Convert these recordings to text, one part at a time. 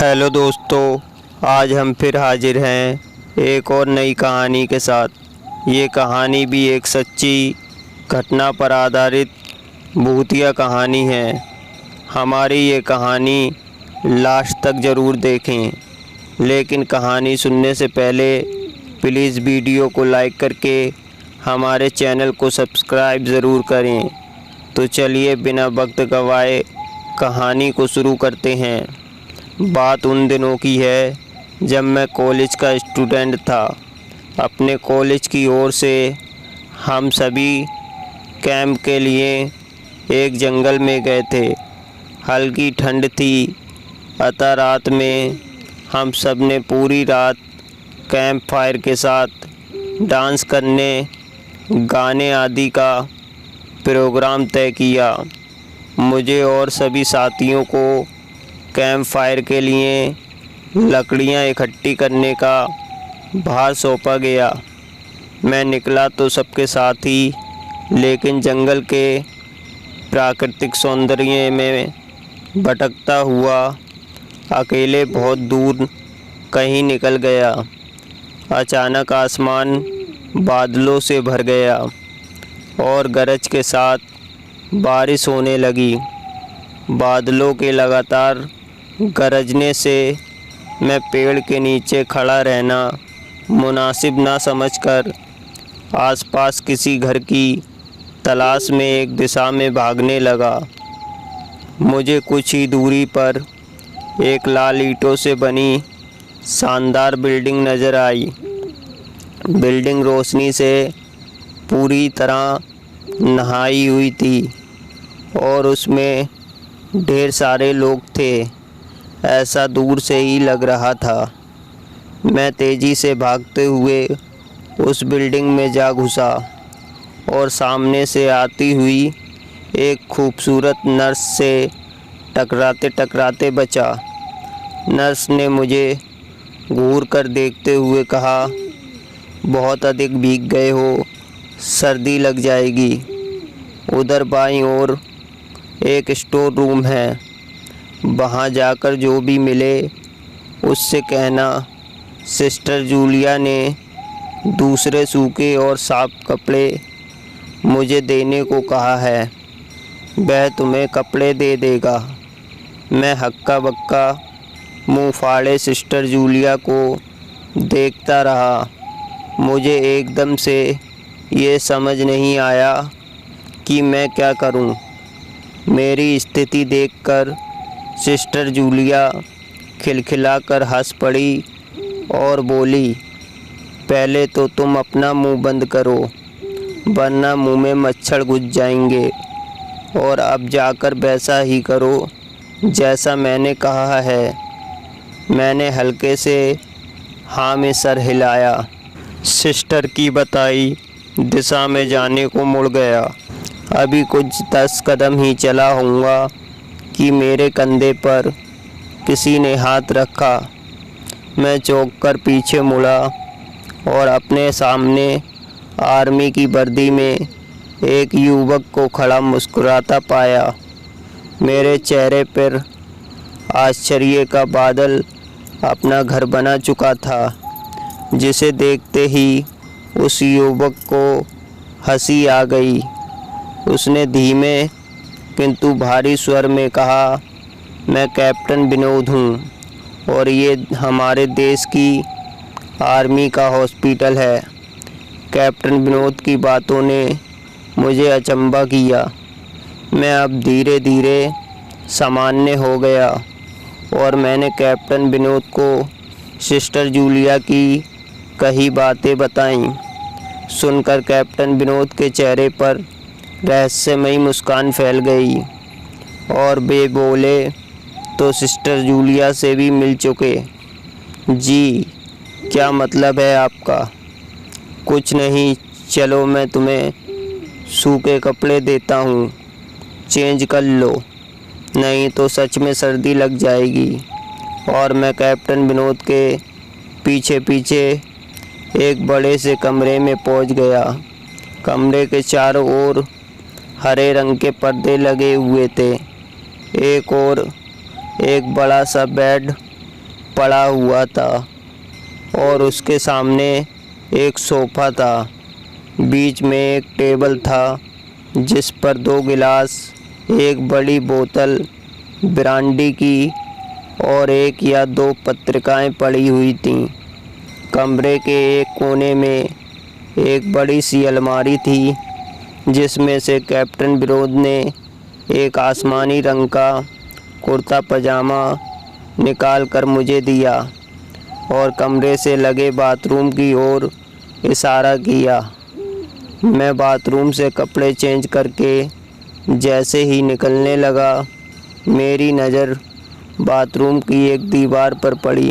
Hello दोस्तों, आज हम फिर हाजिर हैं एक और नई कहानी के साथ। ये कहानी भी एक सच्ची घटना पर आधारित भूतिया कहानी है। हमारी ये कहानी लास्ट तक ज़रूर देखें, लेकिन कहानी सुनने से पहले प्लीज़ वीडियो को लाइक करके हमारे चैनल को सब्सक्राइब ज़रूर करें। तो चलिए बिना वक्त गवाए कहानी को शुरू करते हैं। बात उन दिनों की है जब मैं कॉलेज का स्टूडेंट था। अपने कॉलेज की ओर से हम सभी कैंप के लिए एक जंगल में गए थे। हल्की ठंड थी, अतः रात में हम सब ने पूरी रात कैंप फायर के साथ डांस करने, गाने आदि का प्रोग्राम तय किया। मुझे और सभी साथियों को कैंप फायर के लिए लकड़ियां इकट्ठी करने का भार सौंपा गया। मैं निकला तो सबके साथ ही, लेकिन जंगल के प्राकृतिक सौंदर्य में भटकता हुआ अकेले बहुत दूर कहीं निकल गया। अचानक आसमान बादलों से भर गया और गरज के साथ बारिश होने लगी। बादलों के लगातार गरजने से मैं पेड़ के नीचे खड़ा रहना मुनासिब ना समझकर आसपास किसी घर की तलाश में एक दिशा में भागने लगा। मुझे कुछ ही दूरी पर एक लाल ईंटों से बनी शानदार बिल्डिंग नज़र आई। बिल्डिंग रोशनी से पूरी तरह नहाई हुई थी और उसमें ढेर सारे लोग थे, ऐसा दूर से ही लग रहा था। मैं तेज़ी से भागते हुए उस बिल्डिंग में जा घुसा और सामने से आती हुई एक खूबसूरत नर्स से टकराते टकराते बचा। नर्स ने मुझे घूर कर देखते हुए कहा, बहुत अधिक भीग गए हो, सर्दी लग जाएगी। उधर बाईं ओर एक स्टोर रूम है, वहाँ जाकर जो भी मिले उससे कहना सिस्टर जूलिया ने दूसरे सूखे और साफ कपड़े मुझे देने को कहा है, वह तुम्हें कपड़े दे देगा। मैं हक्का बक्का मुंह फाड़े सिस्टर जूलिया को देखता रहा। मुझे एकदम से ये समझ नहीं आया कि मैं क्या करूं। मेरी स्थिति देखकर सिस्टर जूलिया खिलखिलाकर हंस पड़ी और बोली, पहले तो तुम अपना मुंह बंद करो, वरना मुंह में मच्छर घुस जाएंगे। और अब जाकर वैसा ही करो जैसा मैंने कहा है। मैंने हल्के से हाँ में सर हिलाया। सिस्टर की बताई दिशा में जाने को मुड़ गया। अभी कुछ 10 कदम ही चला होऊंगा कि मेरे कंधे पर किसी ने हाथ रखा। मैं चौंक कर पीछे मुड़ा और अपने सामने आर्मी की वर्दी में एक युवक को खड़ा मुस्कुराता पाया। मेरे चेहरे पर आश्चर्य का बादल अपना घर बना चुका था, जिसे देखते ही उस युवक को हंसी आ गई। उसने धीमे किंतु भारी स्वर में कहा, मैं कैप्टन विनोद हूँ और ये हमारे देश की आर्मी का हॉस्पिटल है। कैप्टन विनोद की बातों ने मुझे अचंभा किया। मैं अब धीरे धीरे सामान्य हो गया और मैंने कैप्टन विनोद को सिस्टर जूलिया की कही बातें बताईं। सुनकर कैप्टन विनोद के चेहरे पर रहस्यमयी मुस्कान फैल गई और वे बोले, तो सिस्टर जूलिया से भी मिल चुके? जी, क्या मतलब है आपका? कुछ नहीं, चलो मैं तुम्हें सूखे कपड़े देता हूँ, चेंज कर लो, नहीं तो सच में सर्दी लग जाएगी। और मैं कैप्टन विनोद के पीछे पीछे एक बड़े से कमरे में पहुँच गया। कमरे के चारों ओर हरे रंग के पर्दे लगे हुए थे। एक और एक बड़ा सा बेड पड़ा हुआ था और उसके सामने एक सोफ़ा था। बीच में एक टेबल था जिस पर 2 गिलास, एक बड़ी बोतल ब्रांडी की और 1 या 2 पत्रिकाएं पड़ी हुई थीं। कमरे के एक कोने में एक बड़ी सी अलमारी थी जिसमें से कैप्टन विनोद ने एक आसमानी रंग का कुर्ता पजामा निकाल कर मुझे दिया और कमरे से लगे बाथरूम की ओर इशारा किया। मैं बाथरूम से कपड़े चेंज करके जैसे ही निकलने लगा, मेरी नज़र बाथरूम की एक दीवार पर पड़ी।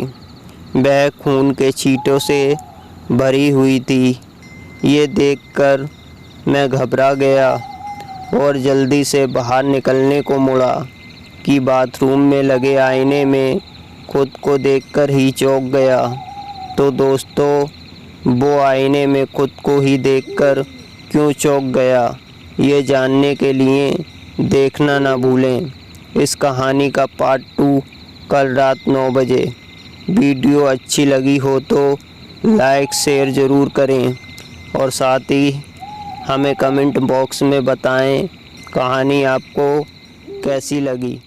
वह खून के छींटों से भरी हुई थी। ये देखकर मैं घबरा गया और जल्दी से बाहर निकलने को मुड़ा कि बाथरूम में लगे आईने में खुद को देखकर ही चौंक गया। तो दोस्तों, वो आईने में खुद को ही देखकर क्यों चौंक गया, ये जानने के लिए देखना ना भूलें। इस कहानी का पार्ट 2 कल रात 9 बजे। वीडियो अच्छी लगी हो तो लाइक शेयर ज़रूर करें और साथ ही हमें कमेंट बॉक्स में बताएं कहानी आपको कैसी लगी।